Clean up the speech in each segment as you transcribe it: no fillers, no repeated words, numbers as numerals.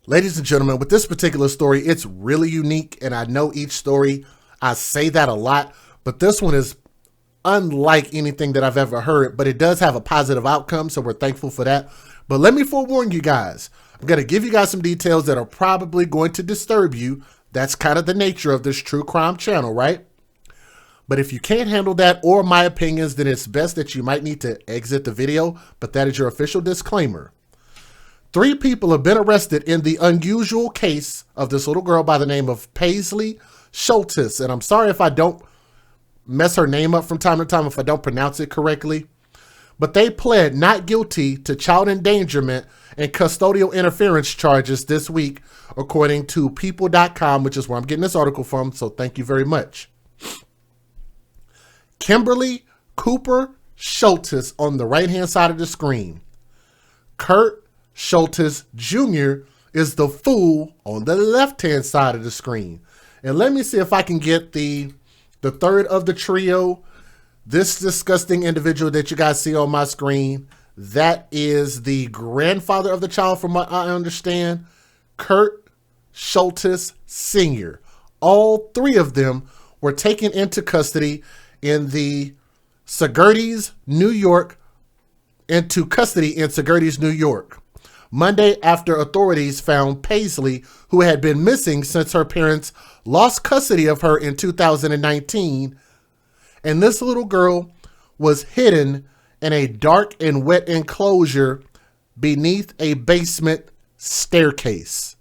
Ladies and gentlemen, with this particular story, it's really unique, and I know each story, I say that a lot, but this one is unlike anything that I've ever heard, but it does have a positive outcome, so we're thankful for that. But let me forewarn you guys, I'm going to give you guys some details that are probably going to disturb you. That's kind of the nature of this true crime channel, right? But if you can't handle that or my opinions, then it's best that you might need to exit the video, but that is your official disclaimer. 3 people have been arrested in the unusual case of this little girl by the name of Paislee Shultis. And I'm sorry if I don't mess her name up from time to time, if I don't pronounce it correctly. But they pled not guilty to child endangerment and custodial interference charges this week, according to people.com, which is where I'm getting this article from. So thank you very much. Kimberly Cooper Shultis on the right-hand side of the screen. Kurt Shultis Jr. is the fool on the left-hand side of the screen. And let me see if I can get the third of the trio. This disgusting individual that you guys see on my screen, that is the grandfather of the child from what I understand, Kurt Shultis Sr. All 3 of them were taken into custody in the Segurties, New York, New York. Monday, after authorities found Paislee, who had been missing since her parents lost custody of her in 2019, and this little girl was hidden in a dark and wet enclosure beneath a basement staircase.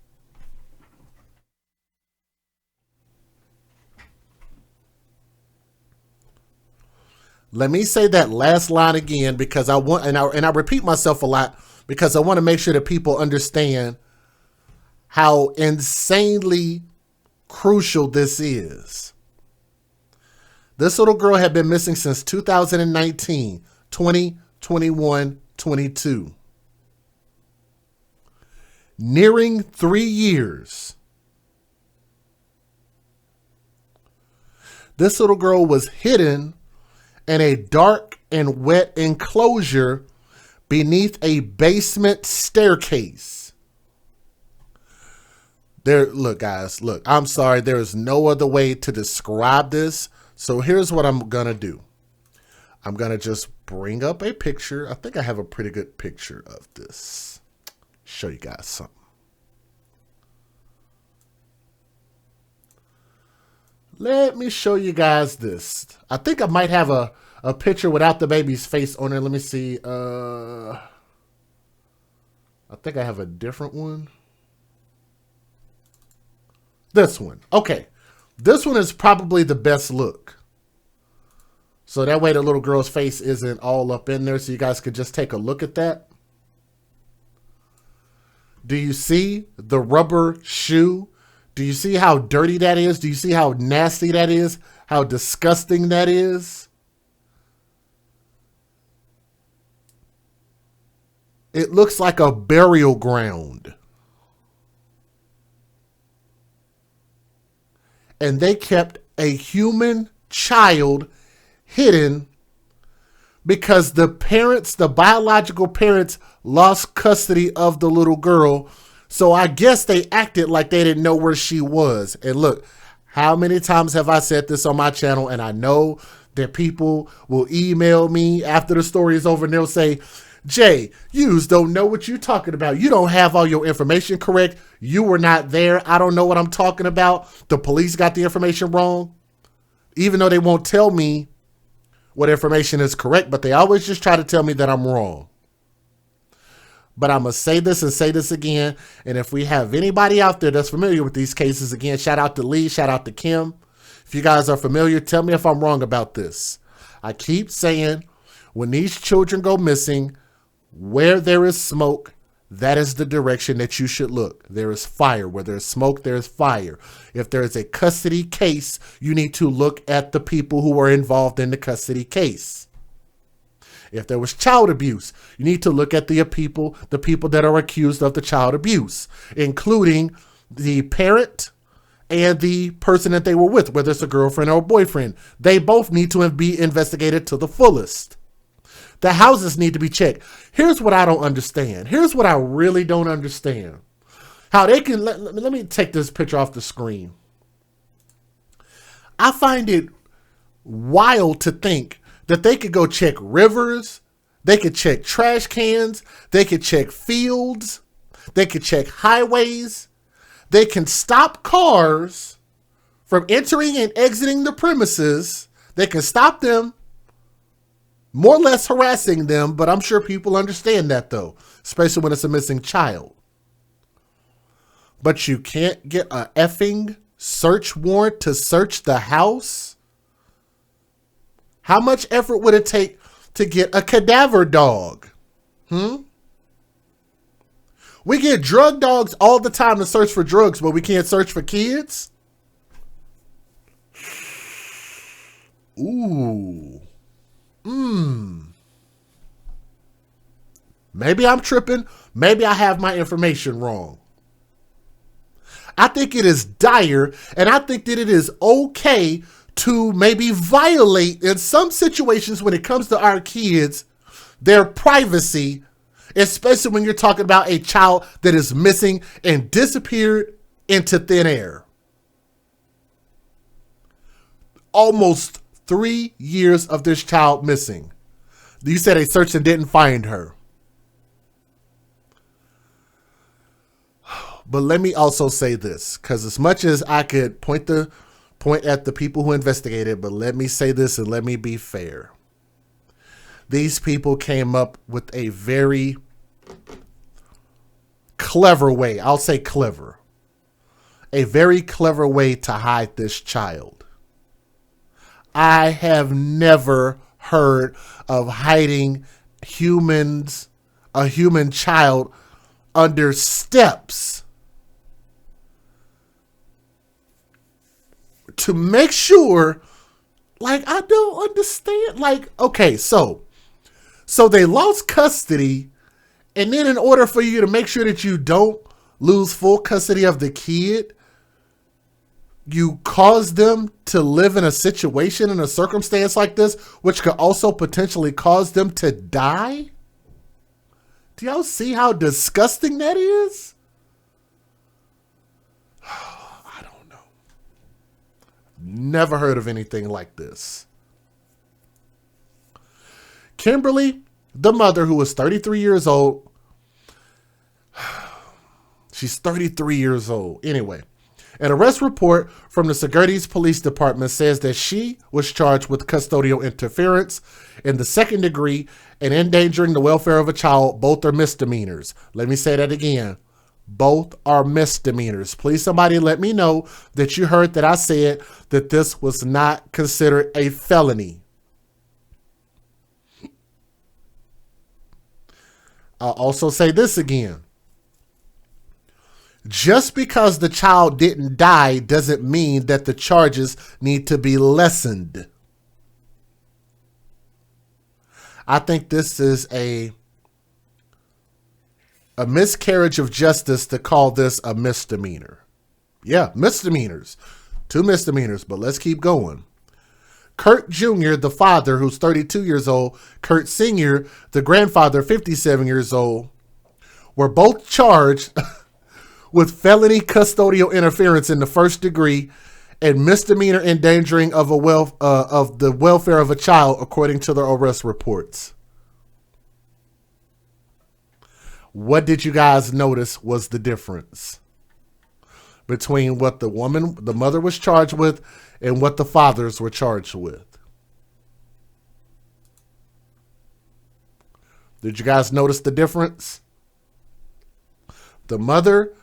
Let me say that last line again because I want, and I repeat myself a lot because I want to make sure that people understand how insanely crucial this is. This little girl had been missing since 2019, 20, 21, 22. Nearing 3 years. This little girl was hidden in a dark and wet enclosure beneath a basement staircase. Look, guys, look, I'm sorry. There is no other way to describe this. So here's what I'm going to do. I'm going to just bring up a picture. I think I have a pretty good picture of this. Show you guys something. Let me show you guys this. I think I might have a picture without the baby's face on it. Let me see. I think I have a different one. This one. Okay. This one is probably the best look. So that way the little girl's face isn't all up in there, so you guys could just take a look at that. Do you see the rubber shoe? Do you see how dirty that is? Do you see how nasty that is? How disgusting that is? It looks like a burial ground. And they kept a human child hidden because the parents, the biological parents, lost custody of the little girl. So I guess they acted like they didn't know where she was. And look, how many times have I said this on my channel? And I know that people will email me after the story is over and they'll say, Jay, you don't know what you're talking about. You don't have all your information correct. You were not there. I don't know what I'm talking about. The police got the information wrong. Even though they won't tell me what information is correct, but they always just try to tell me that I'm wrong. But I'm going to say this and say this again. And if we have anybody out there that's familiar with these cases, again, shout out to Lee, shout out to Kim. If you guys are familiar, tell me if I'm wrong about this. I keep saying when these children go missing, where there is smoke, that is the direction that you should look. There is fire. Where there is smoke, there is fire. If there is a custody case, you need to look at the people who were involved in the custody case. If there was child abuse, you need to look at the people that are accused of the child abuse, including the parent and the person that they were with, whether it's a girlfriend or a boyfriend. They both need to be investigated to the fullest. The houses need to be checked. Here's what I don't understand. Here's what I really don't understand. How they can, let me take this picture off the screen. I find it wild to think that they could go check rivers, they could check trash cans, they could check fields, they could check highways, they can stop cars from entering and exiting the premises, they can stop them, more or less harassing them, but I'm sure people understand that though, especially when it's a missing child. But you can't get a effing search warrant to search the house? How much effort would it take to get a cadaver dog? We get drug dogs all the time to search for drugs, but we can't search for kids? Ooh. Maybe I'm tripping. Maybe I have my information wrong. I think it is dire, and I think that it is okay to maybe violate in some situations when it comes to our kids, their privacy, especially when you're talking about a child that is missing and disappeared into thin air. Almost 3 years of this child missing. You said they searched and didn't find her. But let me also say this, because as much as I could point at the people who investigated, but let me say this and let me be fair. These people came up with a very clever way. I'll say clever. A very clever way to hide this child. I have never heard of hiding a human child under steps to make sure, like, I don't understand. Like, okay, so they lost custody, and then in order for you to make sure that you don't lose full custody of the kid, you cause them to live in a situation, in a circumstance like this, which could also potentially cause them to die? Do y'all see how disgusting that is? I don't know. Never heard of anything like this. Kimberly, the mother, who was 33 years old. She's 33 years old. Anyway, an arrest report from the Securities Police Department says that she was charged with custodial interference in the second degree and endangering the welfare of a child. Both are misdemeanors. Let me say that again. Both are misdemeanors. Please, somebody let me know that you heard that I said that this was not considered a felony. I'll also say this again. Just because the child didn't die doesn't mean that the charges need to be lessened. I think this is a miscarriage of justice to call this a misdemeanor. Yeah, misdemeanors. 2 misdemeanors, but let's keep going. Kurt Jr., the father, who's 32 years old, Kurt Sr., the grandfather, 57 years old, were both charged with felony custodial interference in the first degree and misdemeanor endangering of the welfare of a child, according to their arrest reports. What did you guys notice was the difference between what the mother was charged with and what the fathers were charged with? Did you guys notice the difference? The mother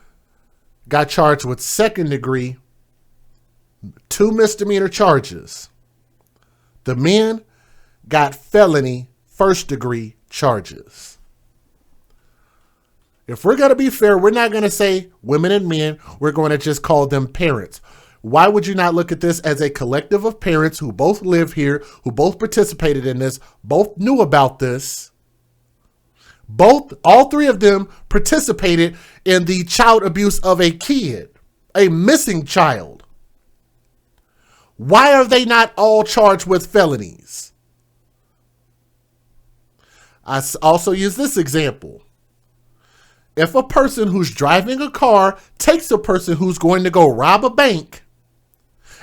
got charged with second degree, 2 misdemeanor charges. The men got felony first degree charges. If we're going to be fair, we're not going to say women and men. We're going to just call them parents. Why would you not look at this as a collective of parents who both live here, who both participated in this, both knew about this? All 3 of them participated in the child abuse of a kid, a missing child. Why are they not all charged with felonies? I also use this example. If a person who's driving a car takes a person who's going to go rob a bank,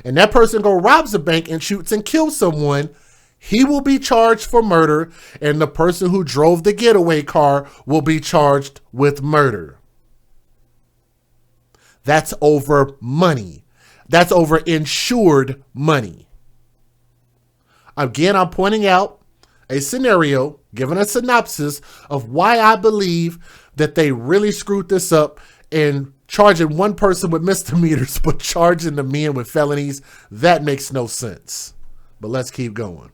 and that person robs a bank and shoots and kills someone, he will be charged for murder, and the person who drove the getaway car will be charged with murder. That's over money. That's over insured money. Again, I'm pointing out a scenario, giving a synopsis of why I believe that they really screwed this up in charging one person with misdemeanors, but charging the men with felonies. That makes no sense. But let's keep going.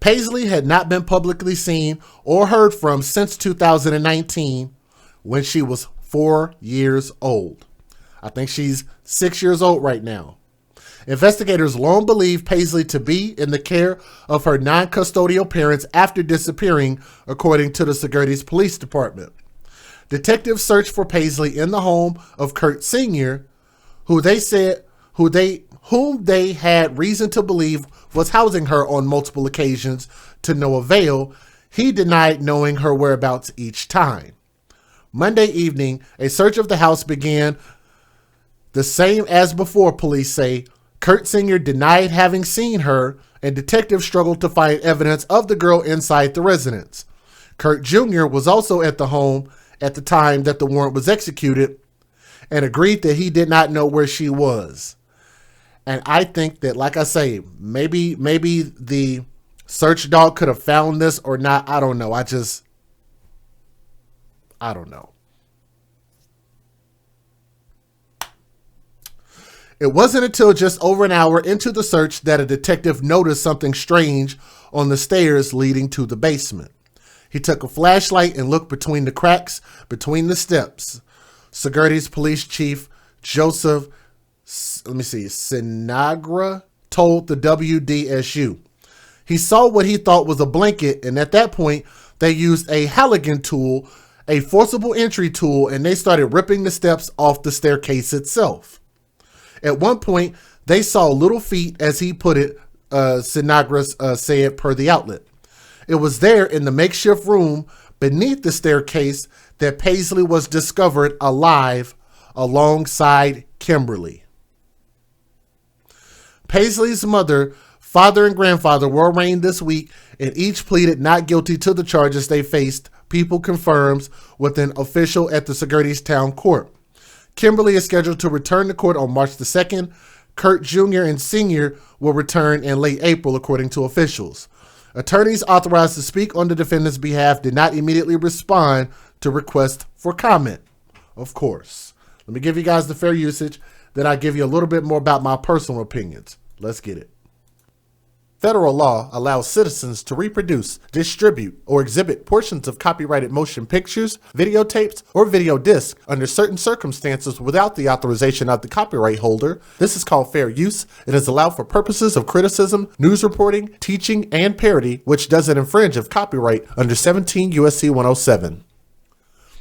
Paislee had not been publicly seen or heard from since 2019 when she was 4 years old. I think she's 6 years old right now. Investigators long believed Paislee to be in the care of her non-custodial parents after disappearing, according to the Shultis Police Department. Detectives searched for Paislee in the home of Kurt Sr., whom they had reason to believe was housing her on multiple occasions, to no avail. He denied knowing her whereabouts each time. Monday evening, a search of the house began the same as before, police say. Kurt Sr. denied having seen her, and detectives struggled to find evidence of the girl inside the residence. Kurt Jr. was also at the home at the time that the warrant was executed and agreed that he did not know where she was. And I think that, like I say, maybe the search dog could have found this or not. I don't know. I don't know. It wasn't until just over an hour into the search that a detective noticed something strange on the stairs leading to the basement. He took a flashlight and looked between the cracks between the steps. Shultis Police Chief Joseph, Sinagra told the WDSU. He saw what he thought was a blanket, and at that point, they used a Halligan tool, a forcible entry tool, and they started ripping the steps off the staircase itself. At one point, they saw little feet, as he put it, Sinagra said per the outlet. It was there in the makeshift room beneath the staircase that Paislee was discovered alive alongside Kimberly. Paislee's mother, father, and grandfather were arraigned this week, and each pleaded not guilty to the charges they faced, People confirms with an official at the Shultis Town Court. Kimberly is scheduled to return to court on March the 2nd. Kurt Jr. and Sr. will return in late April, according to officials. Attorneys authorized to speak on the defendant's behalf did not immediately respond to requests for comment. Of course. Let me give you guys the fair usage, then I'll give you a little bit more about my personal opinions. Let's get it. Federal law allows citizens to reproduce, distribute, or exhibit portions of copyrighted motion pictures, videotapes, or video discs under certain circumstances without the authorization of the copyright holder. This is called fair use. It is allowed for purposes of criticism, news reporting, teaching, and parody, which doesn't infringe of copyright under 17 U.S.C. 107.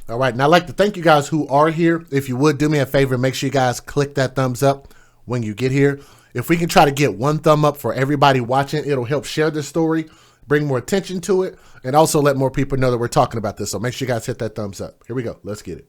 All right, and I'd like to thank you guys who are here. If you would do me a favor, make sure you guys click that thumbs up when you get here. If we can try to get one thumb up for everybody watching, it'll help share this story, bring more attention to it, and also let more people know that we're talking about this. So make sure you guys hit that thumbs up. Here we go. Let's get it.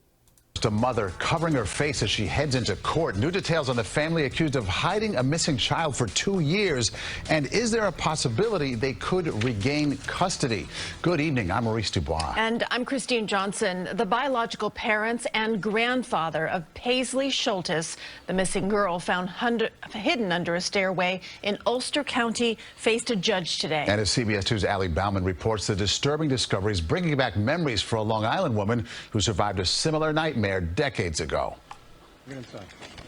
A mother covering her face as she heads into court. New details on the family accused of hiding a missing child for 2 years. And is there a possibility they could regain custody? Good evening. I'm Maurice Dubois. And I'm Christine Johnson. The biological parents and grandfather of Paislee Shultis, the missing girl found hidden under a stairway in Ulster County, faced a judge today. And as CBS 2's Ali Bauman reports, the disturbing discoveries bringing back memories for a Long Island woman who survived a similar nightmare decades ago.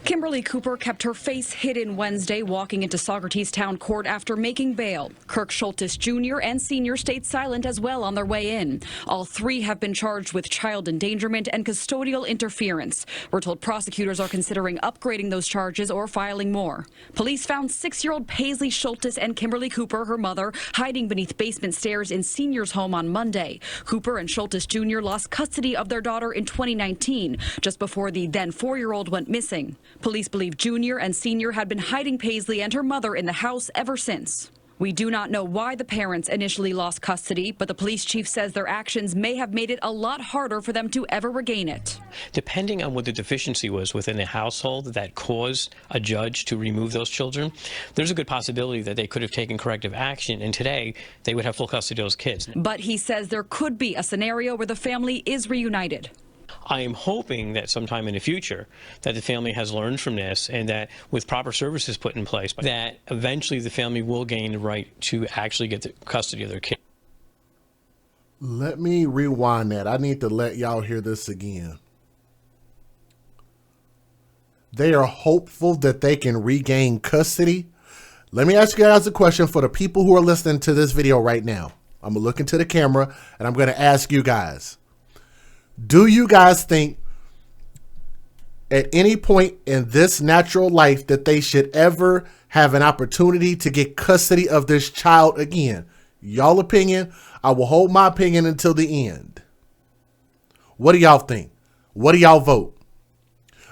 Kimberly Cooper kept her face hidden Wednesday walking into Shultis Town Court after making bail. Kurt Shultis Jr. and Sr. stayed silent as well on their way in. All three have been charged with child endangerment and custodial interference. We're told prosecutors are considering upgrading those charges or filing more. Police found 6-year-old Paislee Shultis and Kimberly Cooper, her mother, hiding beneath basement stairs in Sr.'s home on Monday. Cooper and Shultis Jr. lost custody of their daughter in 2019, just before the then 4-year-old went missing. Police believe Jr. and Sr. had been hiding Paislee and her mother in the house ever since. We do not know why the parents initially lost custody, but the police chief says their actions may have made it a lot harder for them to ever regain it. Depending on what the deficiency was within the household that caused a judge to remove those children, there's a good possibility that they could have taken corrective action, and today they would have full custody of those kids. But he says there could be a scenario where the family is reunited. I am hoping that sometime in the future that the family has learned from this, and that with proper services put in place, that eventually the family will gain the right to actually get the custody of their kids. Let me rewind that. I need to let y'all hear this again. They are hopeful that they can regain custody. Let me ask you guys a question for the people who are listening to this video right now. I'm going to look into the camera and I'm going to ask you guys. Do you guys think at any point in this natural life that they should ever have an opportunity to get custody of this child again? Y'all opinion. I will hold my opinion until the end. What do y'all think? What do y'all vote?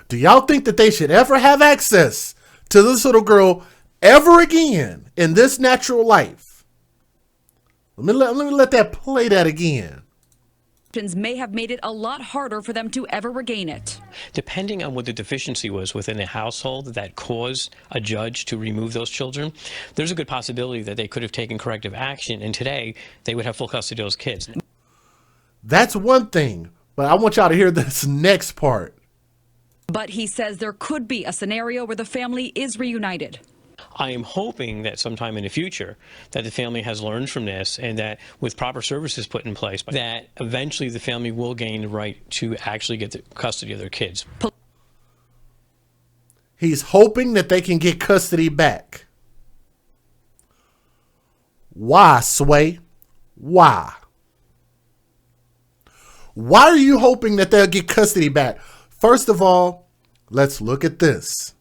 Do y'all think that they should ever have access to this little girl ever again in this natural life? Let me let that play that again. May have made it a lot harder for them to ever regain it. Depending on what the deficiency was within the household that caused a judge to remove those children, there's a good possibility that they could have taken corrective action, and today they would have full custody of those kids. That's one thing, but I want y'all to hear this next part. But he says there could be a scenario where the family is reunited. I am hoping that sometime in the future that the family has learned from this, and that with proper services put in place, that eventually the family will gain the right to actually get the custody of their kids. He's hoping that they can get custody back. Why, Sway? Why? Why are you hoping that they'll get custody back? First of all, let's look at this.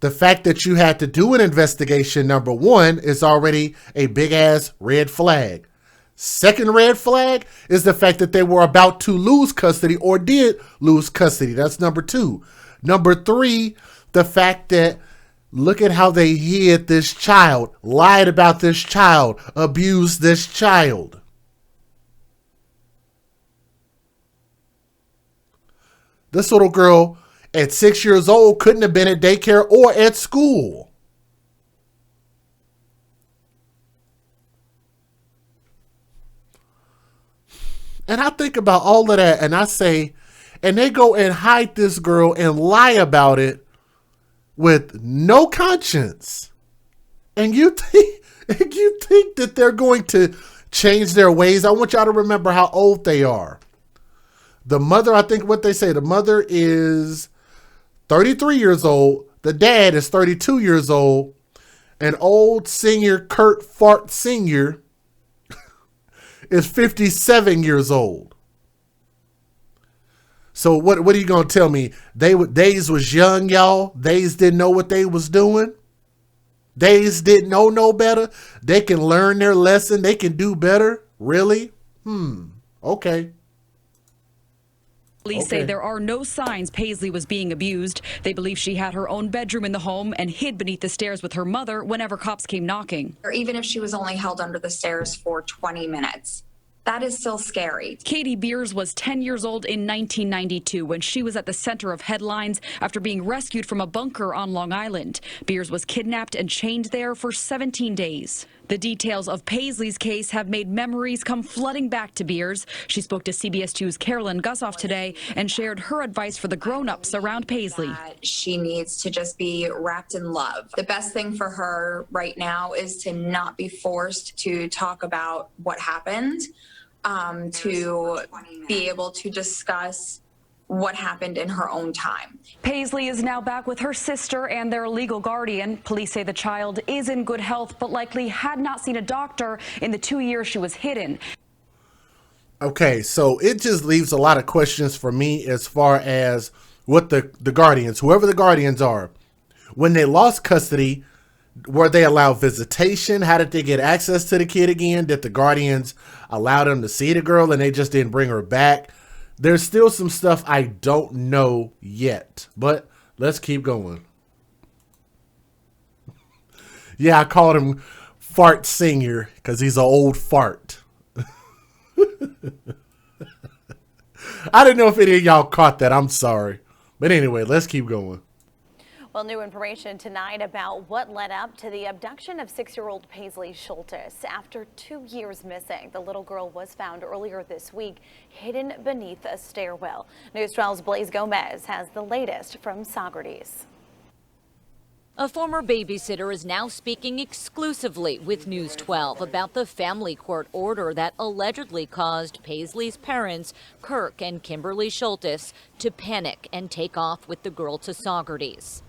The fact that you had to do an investigation, number one, is already a big ass red flag. Second red flag is the fact that they were about to lose custody or did lose custody. That's number two. Number three, the fact that look at how they hid this child, lied about this child, abused this child. This little girl at 6 years old couldn't have been at daycare or at school. And I think about all of that and I say, and they go and hide this girl and lie about it with no conscience. And you think that they're going to change their ways? I want y'all to remember how old they are. The mother, I think what they say, the mother is 33 years old. The dad is 32 years old. And old senior Kurt Fart Sr. is 57 years old. So what are you going to tell me? Days was young, y'all. Days didn't know what they was doing. Days didn't know no better. They can learn their lesson. They can do better. Really? Okay. Police say there are no signs Paislee was being abused. They believe she had her own bedroom in the home and hid beneath the stairs with her mother whenever cops came knocking. Or even if she was only held under the stairs for 20 minutes. That is still scary. Katie Beers was 10 years old in 1992 when she was at the center of headlines after being rescued from a bunker on Long Island. Beers was kidnapped and chained there for 17 days. The details of Paislee's case have made memories come flooding back to Beers. She spoke to CBS 2's Carolyn Gussoff today and shared her advice for the grown-ups around Paislee. She needs to just be wrapped in love. The best thing for her right now is to not be forced to talk about what happened, to be able to discuss what happened in her own time. Paislee is now back with her sister and their legal guardian. Police say the child is in good health, but likely had not seen a doctor in the 2 years she was hidden. Okay, so it just leaves a lot of questions for me as far as what the guardians, whoever the guardians are, when they lost custody, were they allowed visitation? How did they get access to the kid again? Did the guardians allow them to see the girl and they just didn't bring her back? There's still some stuff I don't know yet, but let's keep going. Yeah, I called him fart singer because he's an old fart. I didn't know if any of y'all caught that. I'm sorry. But anyway, let's keep going. Well, new information tonight about what led up to the abduction of 6-year-old Paislee Shultis. After 2 years missing, the little girl was found earlier this week hidden beneath a stairwell. News 12's Blaze Gomez has the latest from Saugerties. A former babysitter is now speaking exclusively with News 12 about the family court order that allegedly caused Paislee's parents, Kirk and Kimberly Shultis, to panic and take off with the girl to Saugerties.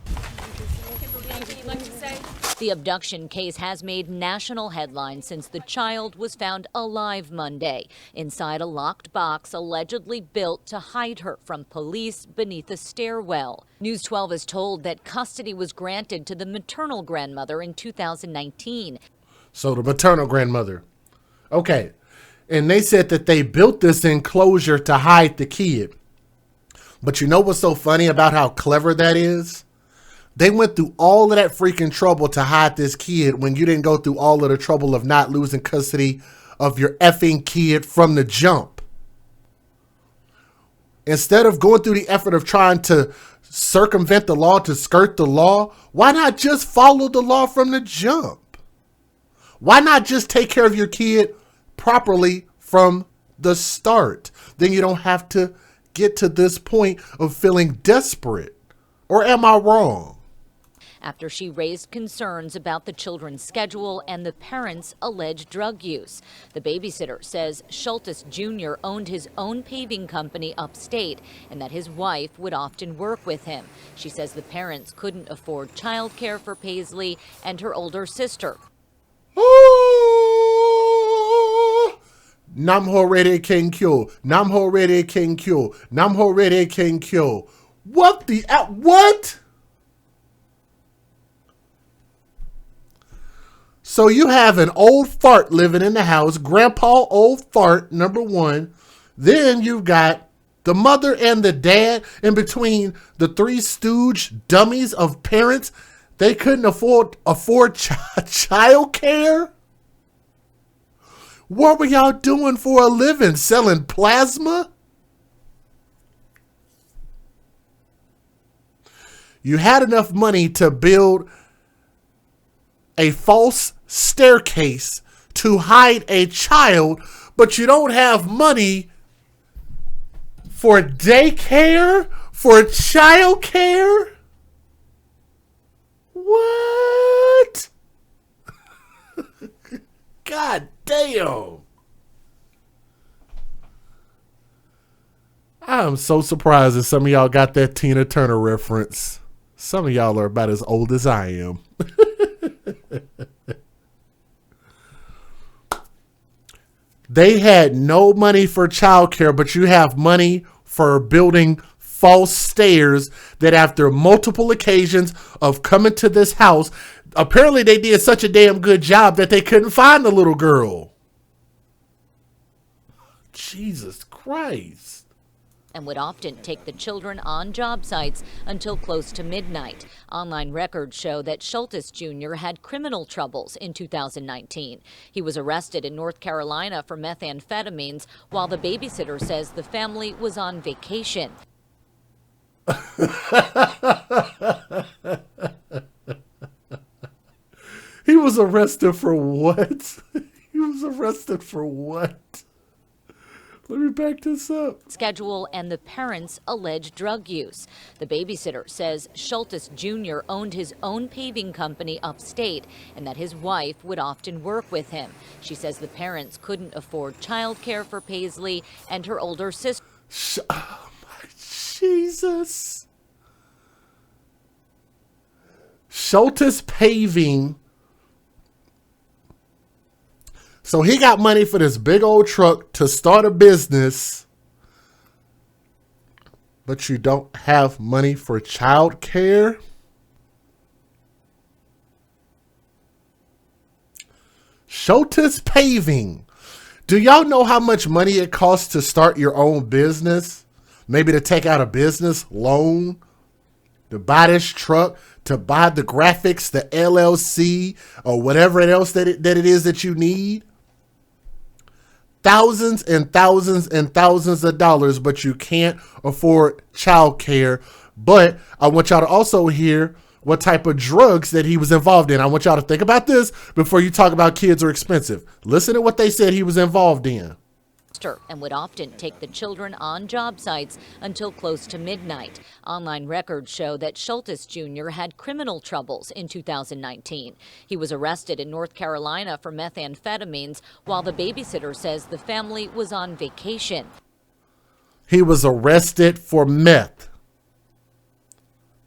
The abduction case has made national headlines since the child was found alive Monday inside a locked box allegedly built to hide her from police beneath a stairwell. News 12 is told that custody was granted to the maternal grandmother in 2019. So the maternal grandmother. Okay. And they said that they built this enclosure to hide the kid. But you know what's so funny about how clever that is? They went through all of that freaking trouble to hide this kid when you didn't go through all of the trouble of not losing custody of your effing kid from the jump. Instead of going through the effort of trying to circumvent the law, to skirt the law, why not just follow the law from the jump? Why not just take care of your kid properly from the start? Then you don't have to get to this point of feeling desperate. Or am I wrong? After she raised concerns about the children's schedule and the parents' alleged drug use. The babysitter says Shultis Jr. owned his own paving company upstate and that his wife would often work with him. She says the parents couldn't afford child care for Paislee and her older sister. Namho Rede King Kyo. Namho Rede King Kyo. Namho Rede King Kyo. What the what? So you have an old fart living in the house, grandpa old fart, number one. Then you've got the mother and the dad in between, the three stooge dummies of parents. They couldn't afford child care. What were y'all doing for a living? Selling plasma? You had enough money to build a false staircase to hide a child, but you don't have money for daycare, for child care? What? God damn. I'm so surprised that some of y'all got that Tina Turner reference. Some of y'all are about as old as I am. They had no money for childcare, but you have money for building false stairs that after multiple occasions of coming to this house, apparently they did such a damn good job that they couldn't find the little girl. Jesus Christ. And would often take the children on job sites until close to midnight. Online records show that Shultis Jr. had criminal troubles in 2019. He was arrested in North Carolina for methamphetamines, while the babysitter says the family was on vacation. He was arrested for what? He was arrested for what? Let me back this up. Schedule and the parents' alleged drug use. The babysitter says Shultis Jr. owned his own paving company upstate and that his wife would often work with him. She says the parents couldn't afford child care for Paislee and her older sister. Oh my Jesus. Shultis Paving. So he got money for this big old truck to start a business, but you don't have money for child care? Shultis Paving. Do y'all know how much money it costs to start your own business? Maybe to take out a business loan? to buy this truck, to buy the graphics, the LLC, or whatever else that it is that you need. Thousands and thousands and thousands of dollars, but you can't afford childcare. But I want y'all to also hear what type of drugs that he was involved in. I want y'all to think about this before you talk about kids are expensive. Listen to what they said he was involved in. And would often take the children on job sites until close to midnight. Online records show that Shultis Jr. had criminal troubles in 2019. He was arrested in North Carolina for methamphetamines, while the babysitter says the family was on vacation. He was arrested for meth.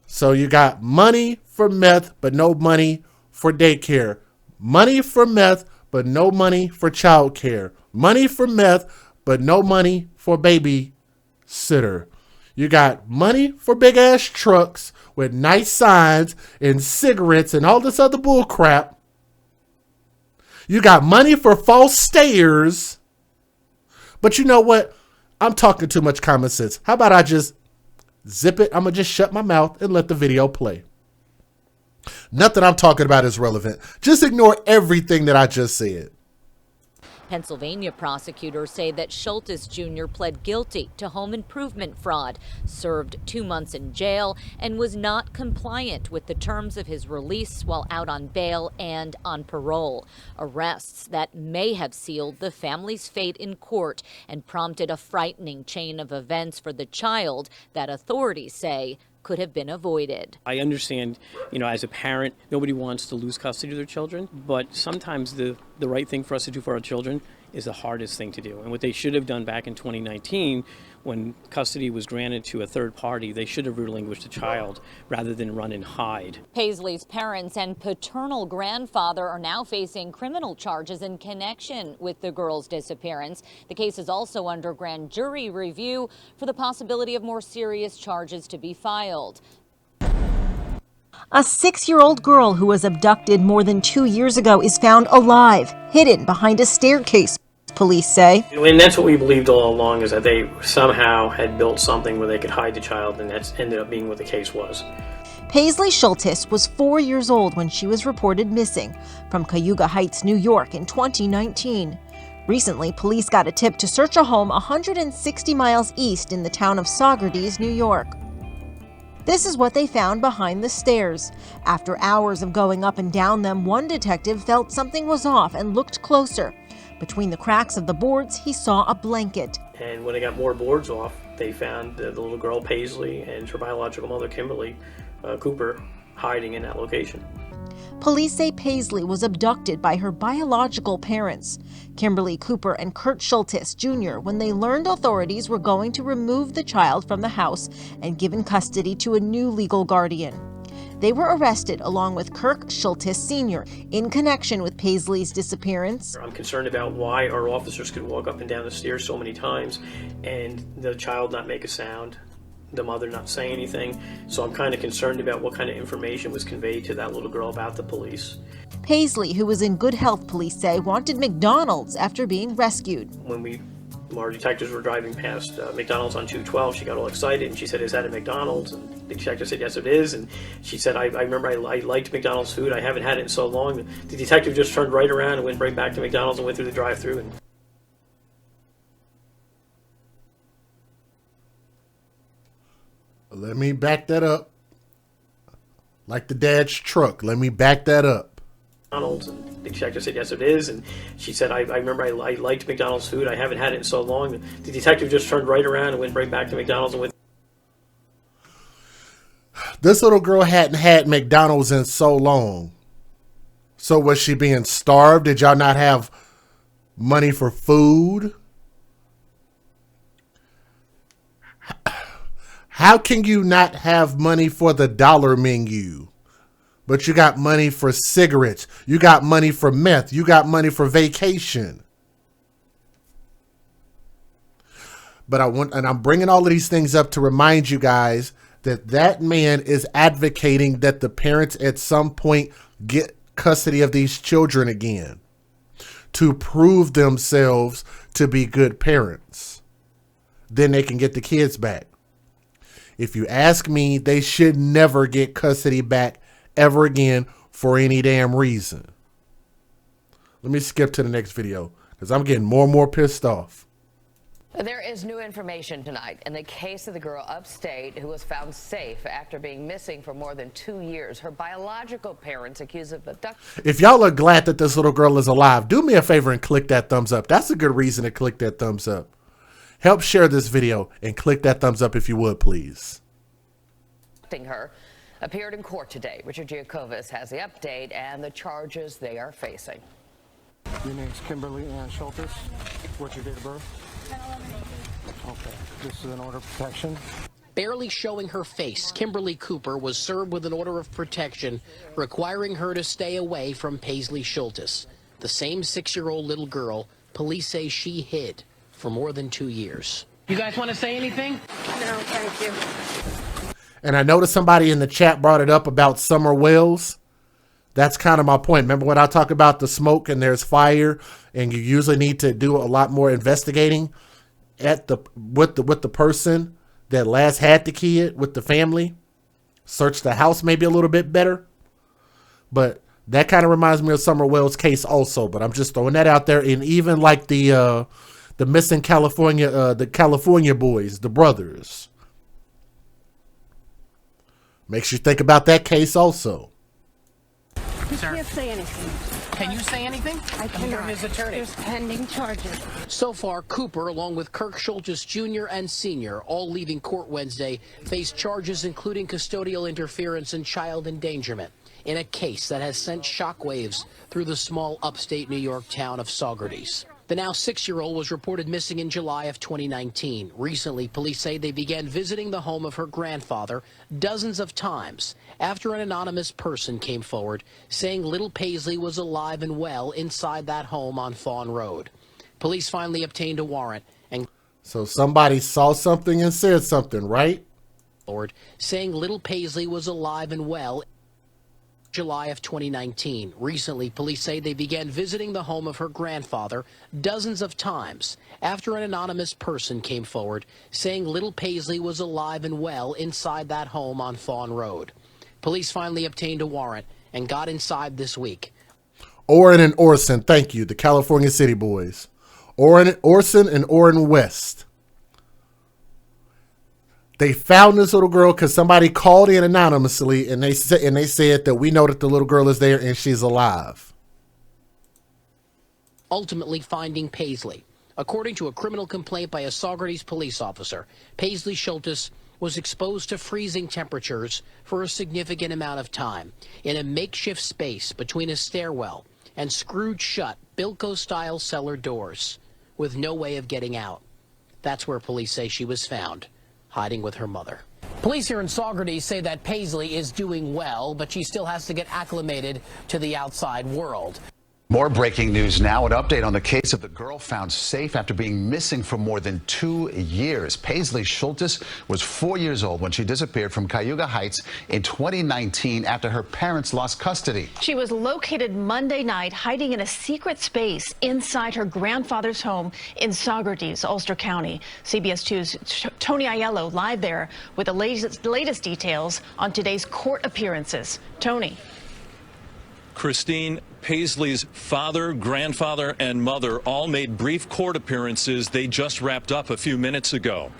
So you got money for meth, but no money for daycare. Money for meth, but no money for childcare. Money for meth, but no money for babysitter. You got money for big ass trucks with nice signs and cigarettes and all this other bull crap. You got money for false stairs. But you know what? I'm talking too much common sense. How about I just zip it? I'm going to just shut my mouth and let the video play. Nothing I'm talking about is relevant. Just ignore everything that I just said. Pennsylvania prosecutors say that Shultis Jr. pled guilty to home improvement fraud, served 2 months in jail, and was not compliant with the terms of his release while out on bail and on parole. Arrests that may have sealed the family's fate in court and prompted a frightening chain of events for the child that authorities say could have been avoided. I understand, as a parent, nobody wants to lose custody of their children, but sometimes the right thing for us to do for our children is the hardest thing to do. And what they should have done back in 2019, when custody was granted to a third party, they should have relinquished the child rather than run and hide. Paislee's parents and paternal grandfather are now facing criminal charges in connection with the girl's disappearance. The case is also under grand jury review for the possibility of more serious charges to be filed. A 6-year-old girl who was abducted more than 2 years ago is found alive, hidden behind a staircase, police say. And that's what we believed all along, is that they somehow had built something where they could hide the child, and that's ended up being what the case was. Paislee Shultis was 4 years old when she was reported missing from Cayuga Heights, New York in 2019. Recently, police got a tip to search a home 160 miles east in the town of Saugerties, New York. This is what they found behind the stairs. After hours of going up and down them, one detective felt something was off and looked closer. Between the cracks of the boards, he saw a blanket. And when they got more boards off, they found the little girl Paislee and her biological mother Kimberly Cooper hiding in that location. Police say Paislee was abducted by her biological parents, Kimberly Cooper and Kurt Shultis Jr., when they learned authorities were going to remove the child from the house and given custody to a new legal guardian. They were arrested along with Kirk Shultis Sr. in connection with Paislee's disappearance. I'm concerned about why our officers could walk up and down the stairs so many times and the child not make a sound, the mother not say anything. So I'm kind of concerned about what kind of information was conveyed to that little girl about the police. Paislee, who was in good health, police say, wanted McDonald's after being rescued. When our detectives were driving past McDonald's on 212, she got all excited and she said, "Is that a McDonald's?" And the detective said, "Yes, it is." And she said, I remember I liked McDonald's food. I haven't had it in so long. The detective just turned right around and went right back to McDonald's and went through the drive-thru. And let me back that up. Like the dad's truck. Let me back that up. McDonald's, and the detective said, "Yes, it is." And she said, I remember I liked McDonald's food. I haven't had it in so long. The detective just turned right around and went right back to McDonald's and went. This little girl hadn't had McDonald's in so long. So was she being starved? Did y'all not have money for food? How can you not have money for the dollar menu? But you got money for cigarettes. You got money for meth. You got money for vacation. But I'm bringing all of these things up to remind you guys that that man is advocating that the parents at some point get custody of these children again to prove themselves to be good parents. Then they can get the kids back. If you ask me, they should never get custody back ever again for any damn reason. Let me skip to the next video because I'm getting more and more pissed off. There is new information tonight in the case of the girl upstate who was found safe after being missing for more than 2 years. Her biological parents accused of abduction. If y'all are glad that this little girl is alive, do me a favor and click that thumbs up. That's a good reason to click that thumbs up. Help share this video and click that thumbs up if you would, please. Her appeared in court today. Richard Giacobas has the update and the charges they are facing. Your name's Kimberly Ann Shultis. What's your date of birth? Okay, this is an order of protection. Barely showing her face, Kimberly Cooper was served with an order of protection requiring her to stay away from Paislee Shultis, the same 6-year-old little girl police say she hid for more than 2 years. You guys want to say anything? No, thank you. And I noticed somebody in the chat brought it up about summer wells. That's kind of my point. Remember when I talk about the smoke and there's fire and you usually need to do a lot more investigating at with the person that last had the kid, with the family. Search the house maybe a little bit better. But that kind of reminds me of Summer Wells' case also. But I'm just throwing that out there. And even like the missing California, the California boys, the brothers. Makes you think about that case also. You can't say anything. Can you say anything? I cannot. His attorney. There's pending charges. So far, Cooper, along with Kirk Shultis Jr. and Sr., all leaving court Wednesday, face charges including custodial interference and child endangerment in a case that has sent shockwaves through the small upstate New York town of Saugerties. The now 6-year-old was reported missing in July of 2019. Recently, police say they began visiting the home of her grandfather dozens of times after an anonymous person came forward saying little Paislee was alive and well inside that home on Fawn Road. Police finally obtained a warrant and so somebody saw something and said something, right? Saying little Paislee was alive and well. July of 2019. Recently, police say they began visiting the home of her grandfather dozens of times after an anonymous person came forward saying little Paislee was alive and well inside that home on Fawn Road. Police finally obtained a warrant and got inside this week. Orrin and Orson, thank you, the California City Boys. Orson and Orrin West. They found this little girl because somebody called in anonymously, and they said that we know that the little girl is there and she's alive. Ultimately finding Paislee. According to a criminal complaint by a Saugerties police officer, Paislee Shultis was exposed to freezing temperatures for a significant amount of time in a makeshift space between a stairwell and screwed shut Bilko-style cellar doors with no way of getting out. That's where police say she was found, hiding with her mother. Police here in Saugerties say that Paislee is doing well, but she still has to get acclimated to the outside world. More breaking news now. An update on the case of the girl found safe after being missing for more than 2 years. Paislee Shultis was 4 years old when she disappeared from Cayuga Heights in 2019 after her parents lost custody. She was located Monday night hiding in a secret space inside her grandfather's home in Saugerties, Ulster County. CBS 2's Tony Aiello live there with the latest details on today's court appearances. Tony. Christine, Paislee's father, grandfather, and mother all made brief court appearances. They just wrapped up a few minutes ago.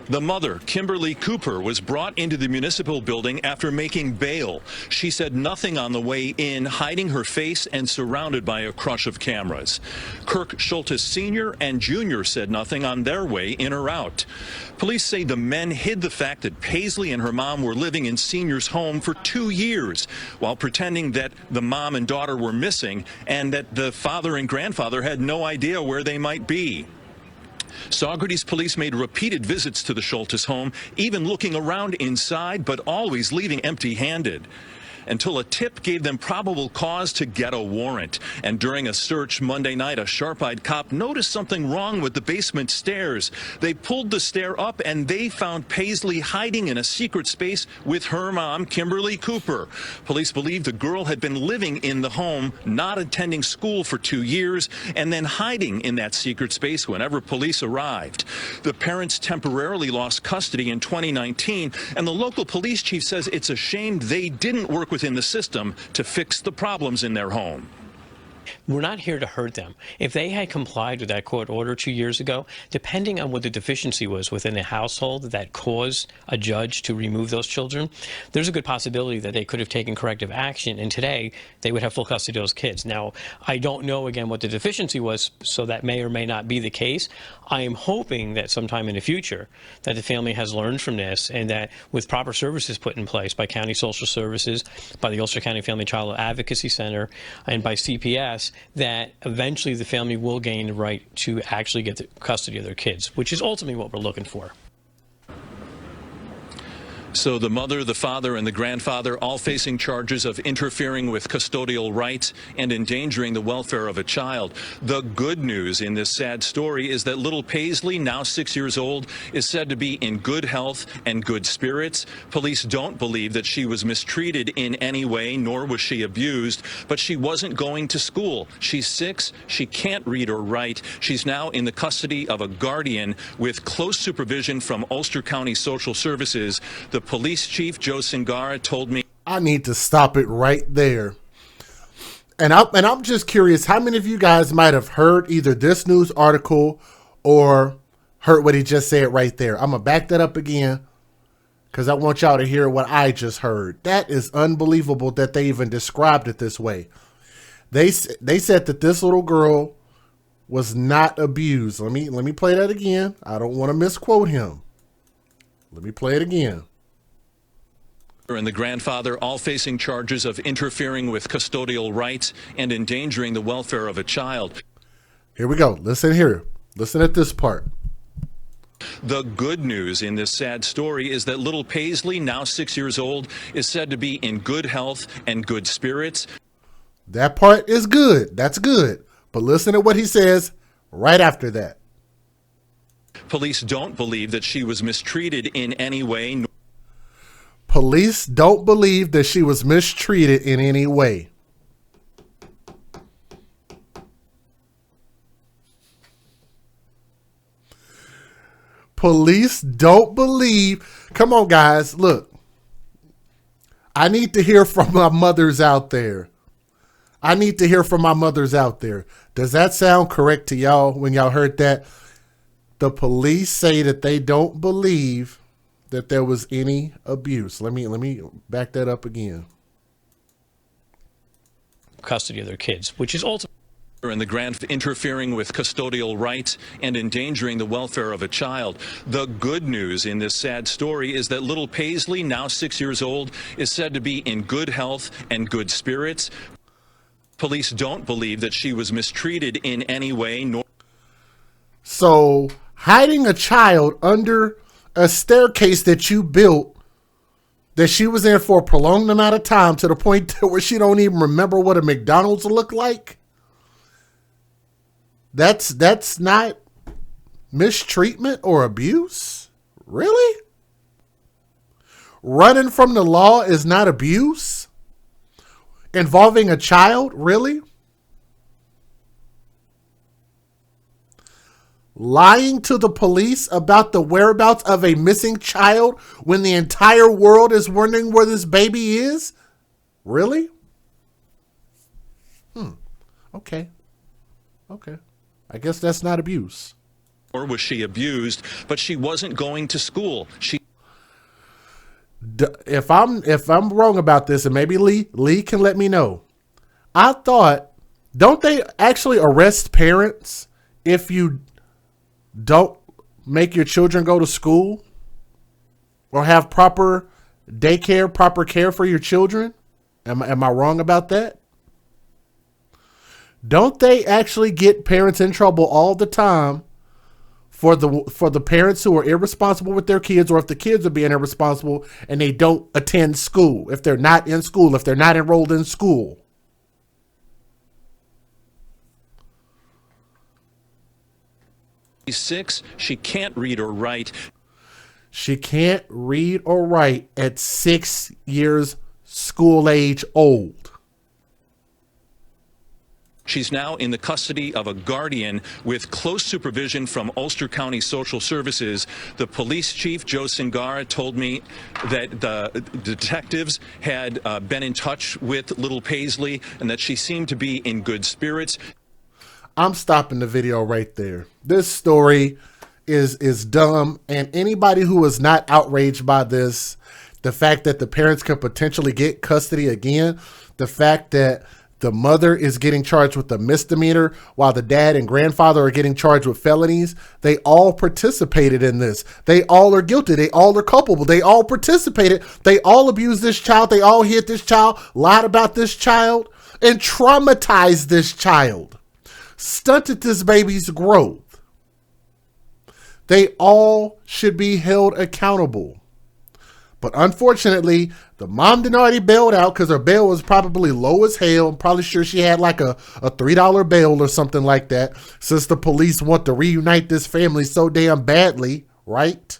The mother, Kimberly Cooper, was brought into the municipal building after making bail. She said nothing on the way in, hiding her face and surrounded by a crush of cameras. Kirk Shultis Sr. and Jr. said nothing on their way in or out. Police say the men hid the fact that Paislee and her mom were living in Sr.'s home for 2 years while pretending that the mom and daughter were missing and that the father and grandfather had no idea where they might be. Saugerties police made repeated visits to the Shultis home, even looking around inside, but always leaving empty-handed. until a tip gave them probable cause to get a warrant. And during a search Monday night, a sharp-eyed cop noticed something wrong with the basement stairs. They pulled the stair up and they found Paislee hiding in a secret space with her mom, Kimberly Cooper. Police believe the girl had been living in the home, not attending school for 2 years, and then hiding in that secret space whenever police arrived. The parents temporarily lost custody in 2019, and the local police chief says it's a shame they didn't work within the system to fix the problems in their home. We're not here to hurt them. If they had complied with that court order 2 years ago, depending on what the deficiency was within the household that caused a judge to remove those children, there's a good possibility that they could have taken corrective action, and today they would have full custody of those kids. Now, I don't know, again, what the deficiency was, so that may or may not be the case. I am hoping that sometime in the future that the family has learned from this, and that with proper services put in place by county social services, by the Ulster County Family Child Advocacy Center, and by CPS, that eventually the family will gain the right to actually get the custody of their kids, which is ultimately what we're looking for. So the mother, the father, and the grandfather all facing charges of interfering with custodial rights and endangering the welfare of a child. The good news in this sad story is that little Paislee, now 6 years old, is said to be in good health and good spirits. Police don't believe that she was mistreated in any way, nor was she abused, but she wasn't going to school. She's 6, she can't read or write. She's now in the custody of a guardian with close supervision from Ulster County Social Services. The police chief, Joe Singara, told me, I need to stop it right there. And I'm just curious, how many of you guys might have heard either this news article or heard what he just said right there? I'm going to back that up again because I want y'all to hear what I just heard. That is unbelievable that they even described it this way. They said that this little girl was not abused. Let me play that again. I don't want to misquote him. Let me play it again. And the grandfather all facing charges of interfering with custodial rights and endangering the welfare of a child. Here we go. Listen here. Listen at this part. The good news in this sad story is that little Paislee, now 6 years old, is said to be in good health and good spirits. That part is good. That's good. But listen to what he says right after that. Police don't believe that she was mistreated in any way. Police don't believe that she was mistreated in any way. Police don't believe. Come on, guys. Look, I need to hear from my mothers out there. I need to hear from my mothers out there. Does that sound correct to y'all when y'all heard that? The police say that they don't believe that there was any abuse. Let me back that up again. Custody of their kids, which is ultimately. And the interfering with custodial rights and endangering the welfare of a child. The good news in this sad story is that little Paislee, now 6 years old, is said to be in good health and good spirits. Police don't believe that she was mistreated in any way. So hiding a child under a staircase that you built, that she was in for a prolonged amount of time to the point where she don't even remember what a McDonald's looked like. That's not mistreatment or abuse? Really? Running from the law is not abuse? Involving a child? Really? Lying to the police about the whereabouts of a missing child when the entire world is wondering where this baby is? Really? Okay. I guess that's not abuse. Or was she abused, but she wasn't going to school. If I'm wrong about this, and maybe Lee can let me know. I thought, don't they actually arrest parents if you don't make your children go to school or have proper daycare, proper care for your children? Am I wrong about that? Don't they actually get parents in trouble all the time for the parents who are irresponsible with their kids, or if the kids are being irresponsible and they don't attend school, if they're not in school, if they're not enrolled in school. She's 6. She can't read or write. She can't read or write at 6 years school age old. She's now in the custody of a guardian with close supervision from Ulster County Social Services. The police chief, Joe Singara, told me that the detectives had been in touch with little Paislee and that she seemed to be in good spirits. I'm stopping the video right there. This story is dumb, and anybody who is not outraged by this, the fact that the parents could potentially get custody again, the fact that the mother is getting charged with a misdemeanor while the dad and grandfather are getting charged with felonies. They all participated in this. They all are guilty. They all are culpable. They all participated. They all abused this child. They all hit this child, lied about this child, and traumatized this child. Stunted this baby's growth. They all should be held accountable. But unfortunately, the mom didn't already bailed out because her bail was probably low as hell. I'm probably sure she had like a $3 bail or something like that, since the police want to reunite this family so damn badly, right?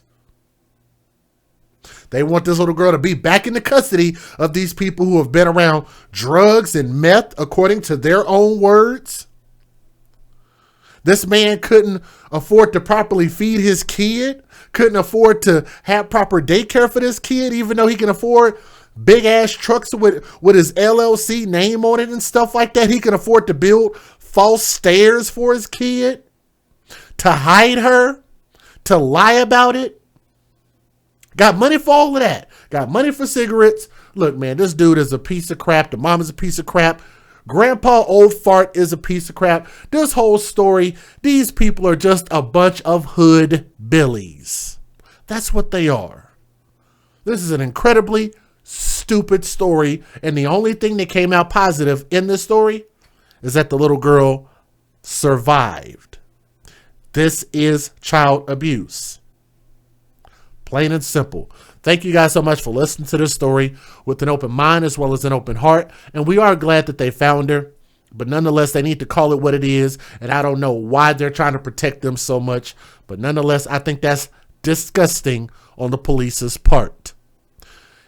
They want this little girl to be back in the custody of these people who have been around drugs and meth, according to their own words. This man couldn't afford to properly feed his kid, couldn't afford to have proper daycare for this kid, even though he can afford big ass trucks with his LLC name on it and stuff like that. He can afford to build false stairs for his kid, to hide her, to lie about it. Got money for all of that. Got money for cigarettes. Look, man, this dude is a piece of crap. The mom is a piece of crap. Grandpa Old Fart is a piece of crap. This whole story, these people are just a bunch of hood billies. That's what they are. This is an incredibly stupid story, and the only thing that came out positive in this story is that the little girl survived. This is child abuse. Plain and simple. Thank you guys so much for listening to this story with an open mind as well as an open heart. And we are glad that they found her, but nonetheless, they need to call it what it is. And I don't know why they're trying to protect them so much, but nonetheless, I think that's disgusting on the police's part.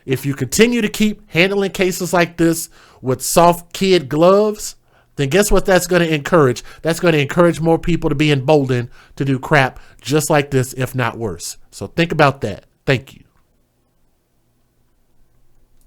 If you continue to keep handling cases like this with soft kid gloves, then guess what that's going to encourage? That's going to encourage more people to be emboldened to do crap just like this, if not worse. So think about that. Thank you.